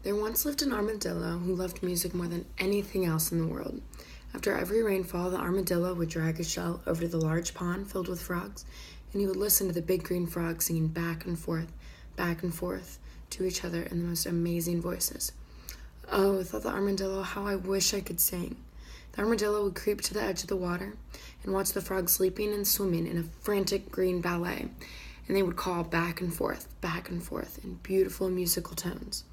There once lived an armadillo who loved music more than anything else in the world. After every rainfall, the armadillo would drag his shell over to the large pond filled with frogs, and he would listen to the big green frogs singing back and forth to each other in the most amazing voices. Oh, thought the armadillo, how I wish I could sing. The armadillo would creep to the edge of the water and watch the frogs leaping and swimming in a frantic green ballet, and they would call back and forth in beautiful musical tones.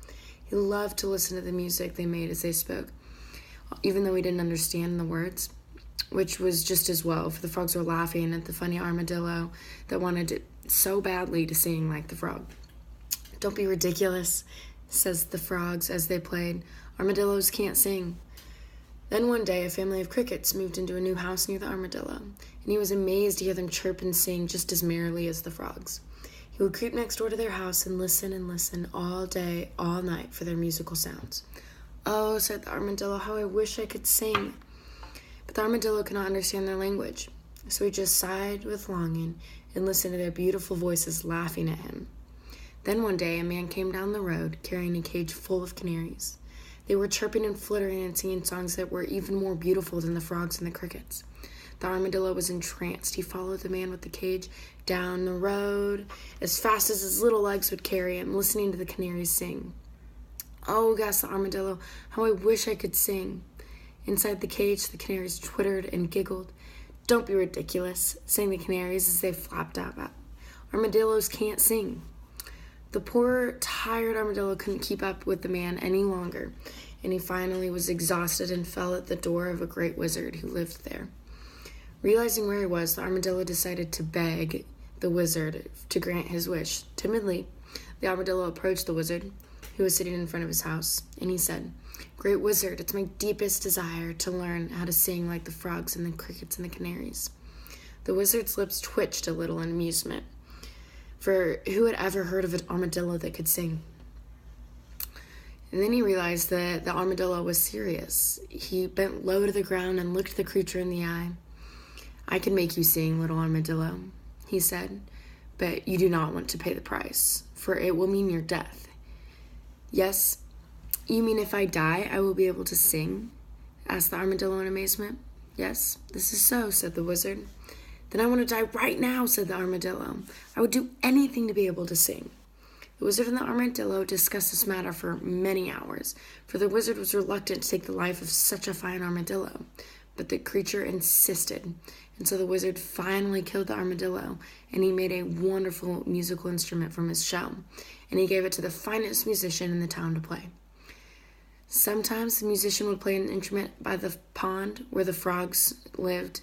He loved to listen to the music they made as they spoke, even though he didn't understand the words, which was just as well, for the frogs were laughing at the funny armadillo that wanted so badly to sing like the frog. "Don't be ridiculous," says the frogs as they played. "Armadillos can't sing." Then one day, a family of crickets moved into a new house near the armadillo, and he was amazed to hear them chirp and sing just as merrily as the frogs. He would creep next door to their house and listen all day, all night for their musical sounds. "Oh," said the armadillo, "how I wish I could sing." But the armadillo could not understand their language, so he just sighed with longing and listened to their beautiful voices laughing at him. Then one day, a man came down the road carrying a cage full of canaries. They were chirping and flittering and singing songs that were even more beautiful than the frogs and the crickets. The armadillo was entranced. He followed the man with the cage down the road as fast as his little legs would carry him, listening to the canaries sing. "Oh," gasped the armadillo, "how I wish I could sing." Inside the cage, the canaries twittered and giggled. "Don't be ridiculous," sang the canaries as they flapped out. "Armadillos can't sing." The poor, tired armadillo couldn't keep up with the man any longer, and he finally was exhausted and fell at the door of a great wizard who lived there. Realizing where he was, the armadillo decided to beg the wizard to grant his wish. Timidly, the armadillo approached the wizard, who was sitting in front of his house, and he said, "Great wizard, it's my deepest desire to learn how to sing like the frogs and the crickets and the canaries." The wizard's lips twitched a little in amusement, for who had ever heard of an armadillo that could sing? And then he realized that the armadillo was serious. He bent low to the ground and looked the creature in the eye. "I can make you sing, little armadillo," he said, "but you do not want to pay the price, for it will mean your death." "Yes, you mean if I die, I will be able to sing?" asked the armadillo in amazement. "Yes, this is so," said the wizard. "Then I want to die right now," said the armadillo. "I would do anything to be able to sing." The wizard and the armadillo discussed this matter for many hours, for the wizard was reluctant to take the life of such a fine armadillo. But the creature insisted, and so the wizard finally killed the armadillo, and he made a wonderful musical instrument from his shell, and he gave it to the finest musician in the town to play. Sometimes the musician would play an instrument by the pond where the frogs lived,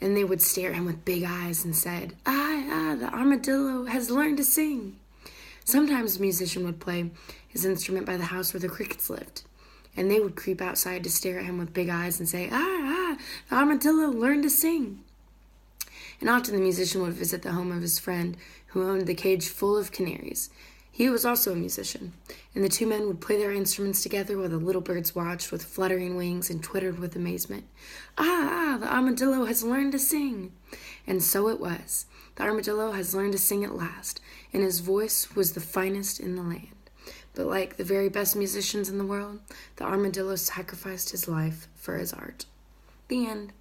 and they would stare at him with big eyes and said, the armadillo has learned to sing." Sometimes the musician would play his instrument by the house where the crickets lived, and they would creep outside to stare at him with big eyes and say, the armadillo learned to sing." And often the musician would visit the home of his friend who owned the cage full of canaries. He was also a musician, and the two men would play their instruments together while the little birds watched with fluttering wings and twittered with amazement. The armadillo has learned to sing." And so it was. The armadillo has learned to sing at last, and his voice was the finest in the land. But like the very best musicians in the world, the armadillo sacrificed his life for his art. The end.